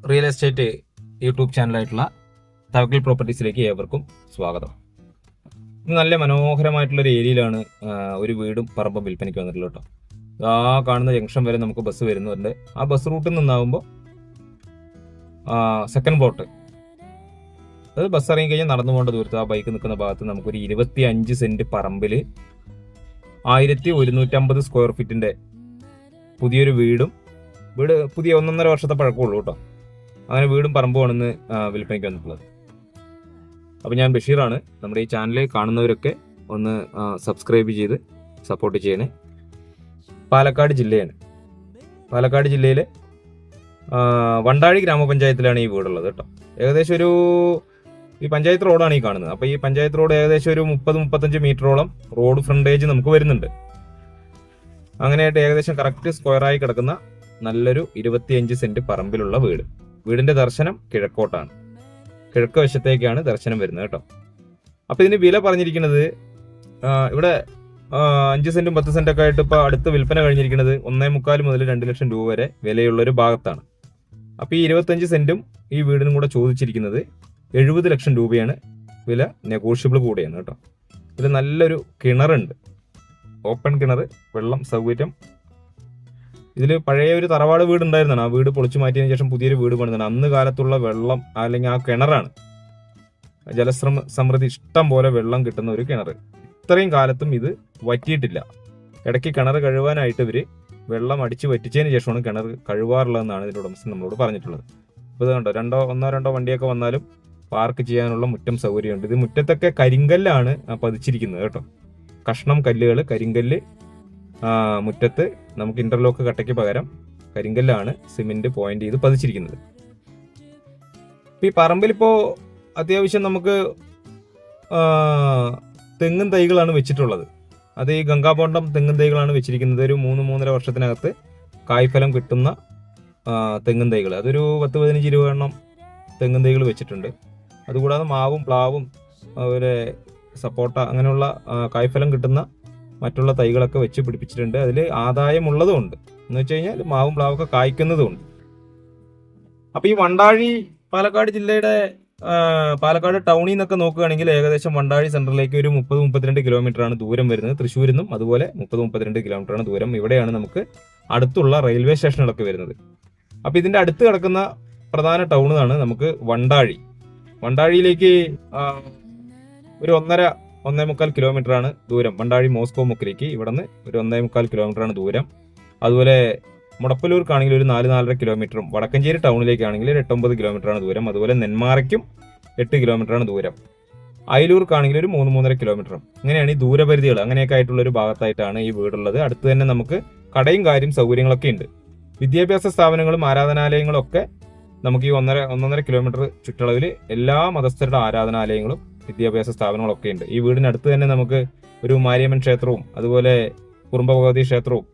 Real estate YouTube ചാനലായിട്ടുള്ള Thavakkal പ്രോപ്പർട്ടീസിലേക്ക് ഏവർക്കും സ്വാഗതം. ഇത് നല്ല മനോഹരമായിട്ടുള്ളൊരു ഏരിയയിലാണ് ഒരു വീടും പറമ്പും വിൽപ്പനയ്ക്ക് വന്നിട്ടുള്ളത് കേട്ടോ. ആ കാണുന്ന ജംഗ്ഷൻ വരെ നമുക്ക് ബസ് വരുന്നുണ്ട്. ആ ബസ് റൂട്ടിൽ നിന്നാകുമ്പോൾ സെക്കൻഡ് പ്ലോട്ട്, അത് ബസ് ഇറങ്ങി കഴിഞ്ഞാൽ നടന്നു പോകേണ്ട ദൂരത്ത് ആ ബൈക്ക് നിൽക്കുന്ന ഭാഗത്ത് നമുക്കൊരു 25 സെന്റ് പറമ്പിൽ 1150 സ്ക്വയർ ഫീറ്റിന്റെ പുതിയൊരു വീട് പുതിയ 1.5 വർഷത്തെ പഴക്കമുള്ളൂ കേട്ടോ. അങ്ങനെ വീടും പറമ്പുമാണെന്ന് വിൽപ്പനയ്ക്ക് വന്നിട്ടുള്ളത്. അപ്പോൾ ഞാൻ ബഷീറാണ്. നമ്മുടെ ഈ ചാനൽ കാണുന്നവരൊക്കെ ഒന്ന് സബ്സ്ക്രൈബ് ചെയ്ത് സപ്പോർട്ട് ചെയ്യണേ. പാലക്കാട് ജില്ലയാണ്. പാലക്കാട് ജില്ലയിലെ വണ്ടാഴി ഗ്രാമപഞ്ചായത്തിലാണ് ഈ വീടുള്ളത് കേട്ടോ. ഏകദേശം ഈ പഞ്ചായത്ത് റോഡാണ് ഈ കാണുന്നത്. അപ്പോൾ ഈ പഞ്ചായത്ത് റോഡ് ഏകദേശം ഒരു 30-35 മീറ്ററോളം റോഡ് ഫ്രണ്ടേജ് നമുക്ക് വരുന്നുണ്ട്. അങ്ങനെയായിട്ട് ഏകദേശം കറക്റ്റ് സ്ക്വയറായി കിടക്കുന്ന നല്ലൊരു 25 സെന്റ് പറമ്പിലുള്ള വീട്. വീടിന്റെ ദർശനം കിഴക്കോട്ടാണ്, കിഴക്ക് വശത്തേക്കാണ് ദർശനം വരുന്നത് കേട്ടോ. അപ്പോൾ ഇതിന് വില പറഞ്ഞിരിക്കുന്നത് ഇവിടെ 5 സെന്റും 10 സെന്റൊക്കെ ആയിട്ട് ഇപ്പോൾ അടുത്ത് വിൽപ്പന കഴിഞ്ഞിരിക്കുന്നത് 1.25 മുതൽ 2 ലക്ഷം രൂപ വരെ വിലയുള്ളൊരു ഭാഗത്താണ്. അപ്പോൾ ഈ 25 സെന്റും ഈ വീടിനും കൂടെ ചോദിച്ചിരിക്കുന്നത് 70 ലക്ഷം രൂപയാണ്. വില നെഗോഷ്യബിൾ കൂടെയാണ് കേട്ടോ. ഇതിൽ നല്ലൊരു കിണറുണ്ട്, ഓപ്പൺ കിണർ, വെള്ളം സൗകര്യം. ഇതിൽ പഴയ ഒരു തറവാട് വീട് ഉണ്ടായിരുന്നാണ്. ആ വീട് പൊളിച്ചു മാറ്റിയതിനു ശേഷം പുതിയൊരു വീട് പണിതാണ്. അന്ന് കാലത്തുള്ള വെള്ളം അല്ലെങ്കിൽ ആ കിണറാണ്. സമൃദ്ധി ഇഷ്ടം പോലെ വെള്ളം കിട്ടുന്ന ഒരു കിണർ. ഇത്രയും കാലത്തും ഇത് വറ്റിയിട്ടില്ല. ഇടയ്ക്ക് കിണർ കഴുകാനായിട്ട് ഇവർ വെള്ളം അടിച്ച് വറ്റിച്ചതിന് ശേഷമാണ് കിണർ കഴുകാറുള്ളതെന്നാണ് ഇതിൻ്റെ ഉടമസ്ഥൻ നമ്മളോട് പറഞ്ഞിട്ടുള്ളത്. അപ്പോൾ ഇത് കണ്ടോ, ഒന്നോ രണ്ടോ വണ്ടിയൊക്കെ വന്നാലും പാർക്ക് ചെയ്യാനുള്ള മുറ്റം സൗകര്യമുണ്ട്. ഇത് മുറ്റത്തൊക്കെ കരിങ്കല്ലാണ് പതിച്ചിരിക്കുന്നത് കേട്ടോ. കഷ്ണം കല്ലുകൾ, കരിങ്കല്ല് മുറ്റത്ത് നമുക്ക് ഇന്റർലോക്ക് കട്ടയ്ക്ക് പകരം കരിങ്കല്ലാണ് സിമെന്റ് പോയിന്റ് ചെയ്ത് പതിച്ചിരിക്കുന്നത്. ഈ പറമ്പിലിപ്പോൾ അത്യാവശ്യം നമുക്ക് തെങ്ങും തൈകളാണ് വെച്ചിട്ടുള്ളത്. അത് ഈ ഗംഗാബോണ്ടം തെങ്ങും തൈകളാണ് വെച്ചിരിക്കുന്നത്. ഒരു 3-3.5 വർഷത്തിനകത്ത് കായ്ഫലം കിട്ടുന്ന തെങ്ങും തൈകൾ. അതൊരു 10-15 എണ്ണം തെങ്ങും തൈകൾ വെച്ചിട്ടുണ്ട്. അതുകൂടാതെ മാവും പ്ലാവും അതുപോലെ സപ്പോട്ട അങ്ങനെയുള്ള കായ്ഫലം കിട്ടുന്ന മറ്റുള്ള തൈകളൊക്കെ വെച്ച് പിടിപ്പിച്ചിട്ടുണ്ട്. അതിൽ ആദായമുള്ളതും ഉണ്ട്, എന്ന് വെച്ച് കഴിഞ്ഞാൽ മാവും പ്ലാവൊക്കെ കായ്ക്കുന്നതുമുണ്ട്. അപ്പോൾ ഈ വണ്ടാഴി പാലക്കാട് ജില്ലയുടെ പാലക്കാട് ടൗണിൽ നിന്നൊക്കെ നോക്കുകയാണെങ്കിൽ ഏകദേശം വണ്ടാഴി സെൻറ്ററിലേക്ക് ഒരു 30-32 കിലോമീറ്ററാണ് ദൂരം വരുന്നത്. തൃശ്ശൂരിൽ നിന്നും അതുപോലെ 30-32 കിലോമീറ്ററാണ് ദൂരം. ഇവിടെയാണ് നമുക്ക് അടുത്തുള്ള റെയിൽവേ സ്റ്റേഷനുകളൊക്കെ വരുന്നത്. അപ്പോൾ ഇതിൻ്റെ അടുത്ത് കിടക്കുന്ന പ്രധാന ടൗണാണ് നമുക്ക് വണ്ടാഴി. വണ്ടാഴിയിലേക്ക് ഒരു 1.5-1.25 കിലോമീറ്ററാണ് ദൂരം. വണ്ടാഴി മോസ്കോ മുക്കിലേക്ക് ഇവിടെ നിന്ന് ഒരു 1.25 കിലോമീറ്ററാണ് ദൂരം. അതുപോലെ മുടപ്പല്ലൂർക്കാണെങ്കിൽ ഒരു 4-4.5 കിലോമീറ്ററും, വടക്കഞ്ചേരി ടൗണിലേക്കാണെങ്കിൽ ഒരു 8-9 കിലോമീറ്ററാണ് ദൂരം. അതുപോലെ നെന്മാറയ്ക്കും 8 കിലോമീറ്ററാണ് ദൂരം. അയലൂർക്കാണെങ്കിൽ ഒരു 3-3.5 കിലോമീറ്ററും. ഇങ്ങനെയാണ് ഈ ദൂരപരിധികൾ. അങ്ങനെയൊക്കെ ആയിട്ടുള്ള ഒരു ഭാഗത്തായിട്ടാണ് ഈ വീടുള്ളത്. അടുത്ത് തന്നെ നമുക്ക് കടയും കാര്യം സൗകര്യങ്ങളൊക്കെ ഉണ്ട്. വിദ്യാഭ്യാസ സ്ഥാപനങ്ങളും ആരാധനാലയങ്ങളും ഒക്കെ നമുക്ക് ഈ 1.5 കിലോമീറ്റർ ചുറ്റളവിൽ എല്ലാ മതസ്ഥരുടെ ആരാധനാലയങ്ങളും വിദ്യാഭ്യാസ സ്ഥാപനങ്ങളൊക്കെ ഉണ്ട്. ഈ വീടിനടുത്ത് തന്നെ നമുക്ക് ഒരു മാരിയമ്മൻ ക്ഷേത്രവും അതുപോലെ കുറുമ്പ ഭഗവതി ക്ഷേത്രവും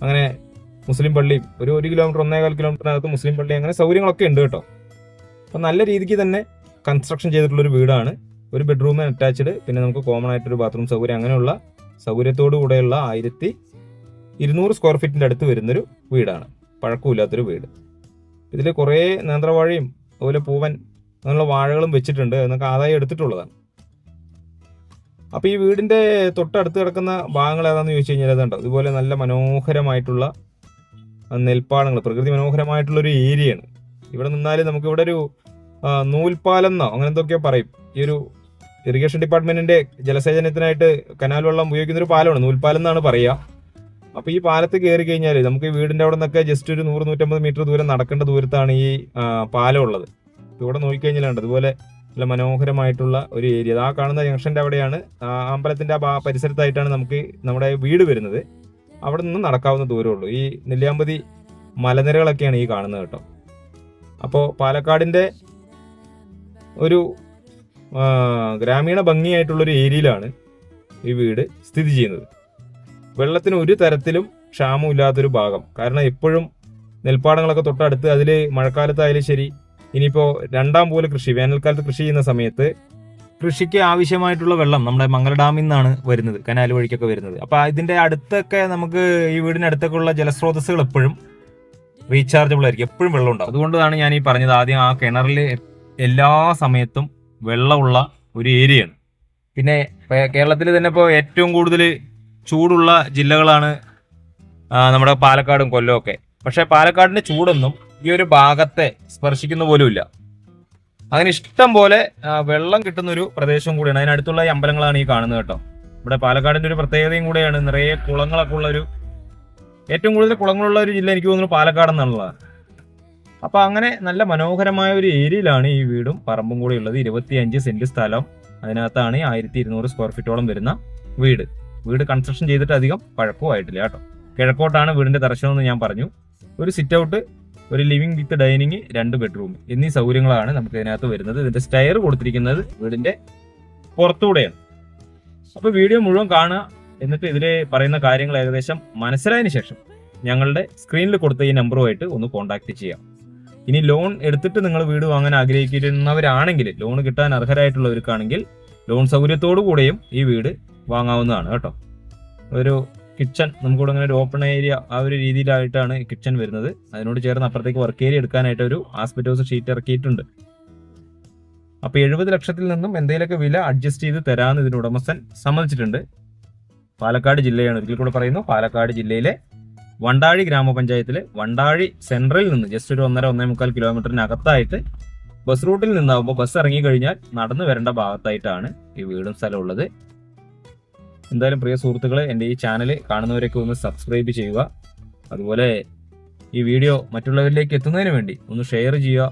അങ്ങനെ മുസ്ലിം പള്ളിയും ഒരു 1 കിലോമീറ്റർ 1.25 കിലോമീറ്ററിനകത്ത് മുസ്ലിം പള്ളി, അങ്ങനെ സൗകര്യങ്ങളൊക്കെ ഉണ്ട് കേട്ടോ. അപ്പം നല്ല രീതിക്ക് തന്നെ കൺസ്ട്രക്ഷൻ ചെയ്തിട്ടുള്ളൊരു വീടാണ്. ഒരു ബെഡ്റൂം അറ്റാച്ച്ഡ്, പിന്നെ നമുക്ക് കോമൺ ആയിട്ടൊരു ബാത്റൂം സൗകര്യം, അങ്ങനെയുള്ള സൗകര്യത്തോടു കൂടെയുള്ള 1200 സ്ക്വയർ ഫീറ്റിൻ്റെ അടുത്ത് വരുന്നൊരു വീടാണ്. പഴക്കമില്ലാത്തൊരു വീട്. ഇതിൽ കുറേ നേന്ത്രവാഴയും അതുപോലെ പൂവൻ അങ്ങനെയുള്ള വാഴകളും വെച്ചിട്ടുണ്ട്. എന്നൊക്കെ ആദായം എടുത്തിട്ടുള്ളതാണ്. അപ്പോൾ ഈ വീടിൻ്റെ തൊട്ടടുത്ത് കിടക്കുന്ന ഭാഗങ്ങൾ ഏതാണെന്ന് ചോദിച്ചു കഴിഞ്ഞാൽ അതുണ്ടോ, ഇതുപോലെ നല്ല മനോഹരമായിട്ടുള്ള നെൽപ്പാടങ്ങൾ, പ്രകൃതി മനോഹരമായിട്ടുള്ളൊരു ഏരിയയാണ്. ഇവിടെ നിന്നാൽ നമുക്ക് ഇവിടെ ഒരു നൂൽപ്പാലം എന്നോ അങ്ങനെ എന്തൊക്കെയോ പറയും. ഈ ഒരു ഇറിഗേഷൻ ഡിപ്പാർട്ട്മെന്റിന്റെ ജലസേചനത്തിനായിട്ട് കനാൽ വെള്ളം ഉപയോഗിക്കുന്ന ഒരു പാലമാണ്, നൂൽപ്പാലം എന്നാണ് പറയുക. അപ്പോൾ ഈ പാലത്ത് കയറി കഴിഞ്ഞാൽ നമുക്ക് ഈ വീടിൻ്റെ അവിടെ നിന്നൊക്കെ ജസ്റ്റ് ഒരു 100-150 മീറ്റർ ദൂരം നടക്കേണ്ട ദൂരത്താണ് ഈ പാലം ഉള്ളത്. ഇവിടെ നോക്കിക്കഴിഞ്ഞാലുണ്ട് അതുപോലെ നല്ല മനോഹരമായിട്ടുള്ള ഒരു ഏരിയ. ആ കാണുന്ന ജംഗ്ഷൻ്റെ അവിടെയാണ്, അമ്പലത്തിൻ്റെ ആ പരിസരത്തായിട്ടാണ് നമുക്ക് നമ്മുടെ വീട് വരുന്നത്. അവിടെ നിന്ന് നടക്കാവുന്ന ദൂരമുള്ളൂ. ഈ നെല്ലിയാമ്പതി മലനിരകളൊക്കെയാണ് ഈ കാണുന്നത് കേട്ടോ. അപ്പോൾ പാലക്കാടിൻ്റെ ഒരു ഗ്രാമീണ ഭംഗിയായിട്ടുള്ളൊരു ഏരിയയിലാണ് ഈ വീട് സ്ഥിതി ചെയ്യുന്നത്. വെള്ളത്തിന് ഒരു തരത്തിലും ക്ഷാമമില്ലാത്തൊരു ഭാഗം. കാരണം എപ്പോഴും നെൽപ്പാടങ്ങളൊക്കെ തൊട്ടടുത്ത്, അതിൽ മഴക്കാലത്തായാലും ശരി, ഇനിയിപ്പോൾ രണ്ടാം പോലെ കൃഷി, വേനൽക്കാലത്ത് കൃഷി ചെയ്യുന്ന സമയത്ത് കൃഷിക്ക് ആവശ്യമായിട്ടുള്ള വെള്ളം നമ്മുടെ മംഗല ഡാമിൽ നിന്നാണ് വരുന്നത്, കനാൽ വഴിക്കൊക്കെ വരുന്നത്. അപ്പോൾ ഇതിൻ്റെ അടുത്തൊക്കെ നമുക്ക് ഈ വീടിനടുത്തൊക്കെ ഉള്ള ജലസ്രോതസ്സുകൾ എപ്പോഴും റീചാർജബിൾ ആയിരിക്കും, എപ്പോഴും വെള്ളം ഉണ്ടാവും. അതുകൊണ്ടാണ് ഞാൻ ഈ പറഞ്ഞത് ആദ്യം, ആ കിണറിൽ എല്ലാ സമയത്തും വെള്ളമുള്ള ഒരു ഏരിയയാണ്. പിന്നെ കേരളത്തിൽ തന്നെ ഇപ്പോൾ ഏറ്റവും കൂടുതൽ ചൂടുള്ള ജില്ലകളാണ് നമ്മുടെ പാലക്കാടും കൊല്ലമൊക്കെ. പക്ഷേ പാലക്കാടിന്റെ ചൂടൊന്നും ഈ ഒരു ഭാഗത്തെ സ്പർശിക്കുന്ന പോലുമില്ല. അങ്ങനെ ഇഷ്ടം പോലെ വെള്ളം കിട്ടുന്ന ഒരു പ്രദേശവും കൂടിയാണ്. അതിനടുത്തുള്ള ഈ അമ്പലങ്ങളാണ് ഈ കാണുന്നത് കേട്ടോ. ഇവിടെ പാലക്കാടിന്റെ ഒരു പ്രത്യേകതയും കൂടെയാണ്, നിറയെ കുളങ്ങളൊക്കെ ഉള്ള ഒരു, ഏറ്റവും കൂടുതൽ കുളങ്ങളുള്ള ഒരു ജില്ല എനിക്ക് തോന്നുന്നു പാലക്കാട് എന്നുള്ളതാണ്. അപ്പൊ അങ്ങനെ നല്ല മനോഹരമായ ഒരു ഏരിയയിലാണ് ഈ വീടും പറമ്പും കൂടി ഉള്ളത്. 25 സെന്റ് സ്ഥലം, അതിനകത്താണ് 1200 സ്ക്വയർ ഫീറ്റോളം വരുന്ന വീട്. വീട് കൺസ്ട്രക്ഷൻ ചെയ്തിട്ട് അധികം പഴക്കമായിട്ടില്ല കേട്ടോ. കിഴക്കോട്ടാണ് വീടിന്റെ ദർശനം എന്ന് ഞാൻ പറഞ്ഞു. ഒരു സിറ്റ് ഔട്ട്, ഒരു ലിവിംഗ് വിത്ത് ഡൈനിങ്, 2 ബെഡ്റൂം എന്നീ സൗകര്യങ്ങളാണ് നമുക്ക് ഇതിനകത്ത് വരുന്നത്. ഇതിന്റെ സ്റ്റെയർ കൊടുത്തിരിക്കുന്നത് വീടിന്റെ പുറത്തൂടെയാണ്. അപ്പൊ വീഡിയോ മുഴുവൻ കാണുക. എന്നിട്ട് ഇതിൽ പറയുന്ന കാര്യങ്ങൾ ഏകദേശം മനസ്സിലായതിനു ശേഷം ഞങ്ങളുടെ സ്ക്രീനിൽ കൊടുത്ത ഈ നമ്പറുമായിട്ട് ഒന്ന് കോൺടാക്ട് ചെയ്യാം. ഇനി ലോൺ എടുത്തിട്ട് നിങ്ങൾ വീട് വാങ്ങാൻ ആഗ്രഹിക്കുന്നവരാണെങ്കിൽ, ലോൺ കിട്ടാൻ അർഹരായിട്ടുള്ളവർക്കാണെങ്കിൽ ലോൺ സൗകര്യത്തോടു കൂടെയും ഈ വീട് വാങ്ങാവുന്നതാണ് കേട്ടോ. ഒരു കിച്ചൺ നമുക്കിവിടെ ഇങ്ങനെ ഒരു ഓപ്പൺ ഏരിയ, ആ ഒരു രീതിയിലായിട്ടാണ് കിച്ചൺ വരുന്നത്. അതിനോട് ചേർന്ന് അപ്പുറത്തേക്ക് വർക്ക് ഏരിയ എടുക്കാനായിട്ട് ഒരു ആസ്പെറ്റോസ് ഷീറ്റ് ഇറക്കിയിട്ടുണ്ട്. അപ്പൊ 70 ലക്ഷത്തിൽ നിന്നും എന്തെങ്കിലുമൊക്കെ വില അഡ്ജസ്റ്റ് ചെയ്ത് തരാമെന്ന് ഇതിന് ഉടമസ്ഥൻ സമ്മതിച്ചിട്ടുണ്ട്. പാലക്കാട് ജില്ലയാണ്, ഒരിക്കൽ കൂടെ പറയുന്നു, പാലക്കാട് ജില്ലയിലെ വണ്ടാഴി ഗ്രാമപഞ്ചായത്തിലെ വണ്ടാഴി സെൻട്രലിൽ നിന്ന് ജസ്റ്റ് ഒരു 1.5-1.25 കിലോമീറ്ററിനകത്തായിട്ട് ബസ് റൂട്ടിൽ നിന്നാവുമ്പോൾ ബസ് ഇറങ്ങി കഴിഞ്ഞാൽ നടന്നു വരേണ്ട ഭാഗത്തായിട്ടാണ് ഈ വീടും സ്ഥലം ഉള്ളത്. എന്തായാലും പ്രിയ സുഹൃത്തുക്കളെ, എൻ്റെ ഈ ചാനൽ കാണുന്നവരൊക്കെ ഒന്ന് സബ്സ്ക്രൈബ് ചെയ്യുക. അതുപോലെ ഈ വീഡിയോ മറ്റുള്ളവരിലേക്ക് എത്തുന്നതിന് വേണ്ടി ഒന്ന് ഷെയർ ചെയ്യുക.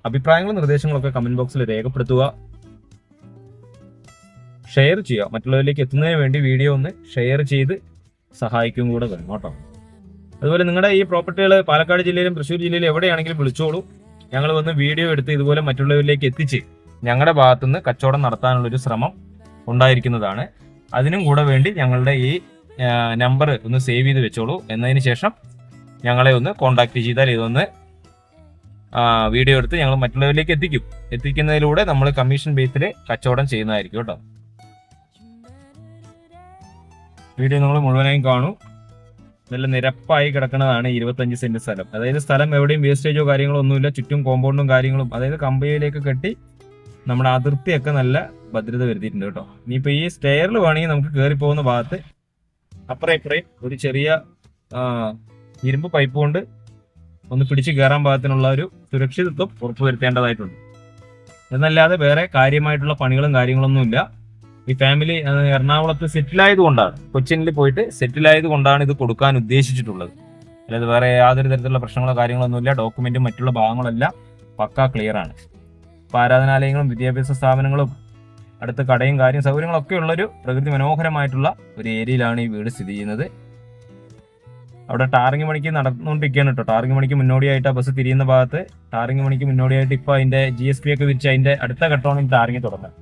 അഭിപ്രായങ്ങളും നിർദ്ദേശങ്ങളൊക്കെ കമന്റ് ബോക്സിൽ രേഖപ്പെടുത്തുക. ഷെയർ ചെയ്യുക, മറ്റുള്ളവരിലേക്ക് എത്തുന്നതിന് വേണ്ടി വീഡിയോ ഒന്ന് ഷെയർ ചെയ്ത് സഹായിക്കും കൂടെ വേണം കേട്ടോ. അതുപോലെ നിങ്ങളുടെ ഈ പ്രോപ്പർട്ടികൾ പാലക്കാട് ജില്ലയിലും തൃശ്ശൂർ ജില്ലയിലും എവിടെയാണെങ്കിലും വിളിച്ചോളൂ. ഞങ്ങൾ വന്ന് വീഡിയോ എടുത്ത് ഇതുപോലെ മറ്റുള്ളവരിലേക്ക് എത്തിച്ച് ഞങ്ങളുടെ ഭാഗത്തുനിന്ന് കച്ചവടം നടത്താനുള്ളൊരു ശ്രമം ഉണ്ടായിരിക്കുന്നതാണ്. അതിനും കൂടെ വേണ്ടി ഞങ്ങളുടെ ഈ നമ്പർ ഒന്ന് സേവ് ചെയ്ത് വെച്ചോളൂ. എന്നതിന് ശേഷം ഞങ്ങളെ ഒന്ന് കോൺടാക്ട് ചെയ്താൽ ഇതൊന്ന് വീഡിയോ എടുത്ത് ഞങ്ങൾ മറ്റുള്ളവരിലേക്ക് എത്തിക്കുന്നതിലൂടെ നമ്മൾ കമ്മീഷൻ ബേസിൽ കച്ചവടം ചെയ്യുന്നതായിരിക്കും കേട്ടോ. വീഡിയോ നിങ്ങൾ മുഴുവനായും കാണൂ. നല്ല നിരപ്പായി കിടക്കുന്നതാണ് 25 സെന്റ് സ്ഥലം. അതായത് സ്ഥലം എവിടെയും വേസ്റ്റേജോ കാര്യങ്ങളോ ഒന്നുമില്ല. ചുറ്റും കോമ്പൗണ്ടും കാര്യങ്ങളും, അതായത് കമ്പയിലേക്ക് കെട്ടി നമ്മുടെ അതിർത്തിയൊക്കെ നല്ല ഭദ്രത വരുത്തിയിട്ടുണ്ട് കേട്ടോ. ഇനിയിപ്പോൾ ഈ സ്റ്റെയറിൽ വേണമെങ്കിൽ നമുക്ക് കയറി പോകുന്ന ഭാഗത്ത് അപ്പുറം ഇപ്പുറയും ഒരു ചെറിയ ഇരുമ്പ് പൈപ്പ് കൊണ്ട് ഒന്ന് പിടിച്ച് കയറാൻ പാകത്തിനുള്ള ഒരു സുരക്ഷിതത്വം ഉറപ്പുവരുത്തേണ്ടതായിട്ടുണ്ട്. എന്നല്ലാതെ വേറെ കാര്യമായിട്ടുള്ള പണികളും കാര്യങ്ങളൊന്നുമില്ല. ഈ ഫാമിലി എറണാകുളത്ത് സെറ്റിലായത് കൊണ്ടാണ്, കൊച്ചിനിൽ പോയിട്ട് സെറ്റിലായത് കൊണ്ടാണ് ഇത് കൊടുക്കാൻ ഉദ്ദേശിച്ചിട്ടുള്ളത്. അല്ലാതെ വേറെ യാതൊരു തരത്തിലുള്ള പ്രശ്നങ്ങളോ കാര്യങ്ങളൊന്നുമില്ല. ഡോക്യുമെന്റും മറ്റുള്ള ഭാഗങ്ങളെല്ലാം പക്കാ ക്ലിയർ ആണ്. അപ്പോൾ ആരാധനാലയങ്ങളും വിദ്യാഭ്യാസ സ്ഥാപനങ്ങളും അടുത്ത കടയും സൗകര്യങ്ങളൊക്കെ ഉള്ളൊരു പ്രകൃതി മനോഹരമായിട്ടുള്ള ഒരു ഏരിയയിലാണ് ഈ വീട് സ്ഥിതി ചെയ്യുന്നത്. അവിടെ ടാറിങ് പണിക്ക് നടന്നുകൊണ്ടിരിക്കുകയാണ് കേട്ടോ. ടാറിങ് പണിക്ക് മുന്നോടിയായിട്ട് ആ ബസ് തിരിയുന്ന ഭാഗത്ത് ടാറിങ് പണിക്ക് മുന്നോടിയായിട്ട് ഇപ്പോൾ അതിന്റെ GSP ഒക്കെ വിരിച്ച് അതിന്റെ അടുത്ത ഘട്ടമാണ് ടാറിങ് തുടങ്ങുന്നത്.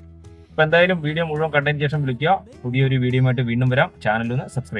അപ്പോൾ എന്തായാലും വീഡിയോ മുഴുവൻ കണ്ടതിന് ശേഷം വിളിക്കുക. പുതിയൊരു വീഡിയോ ആയിട്ട് വീണ്ടും വരാം. ചാനലൊന്ന് സബ്സ്ക്രൈബ്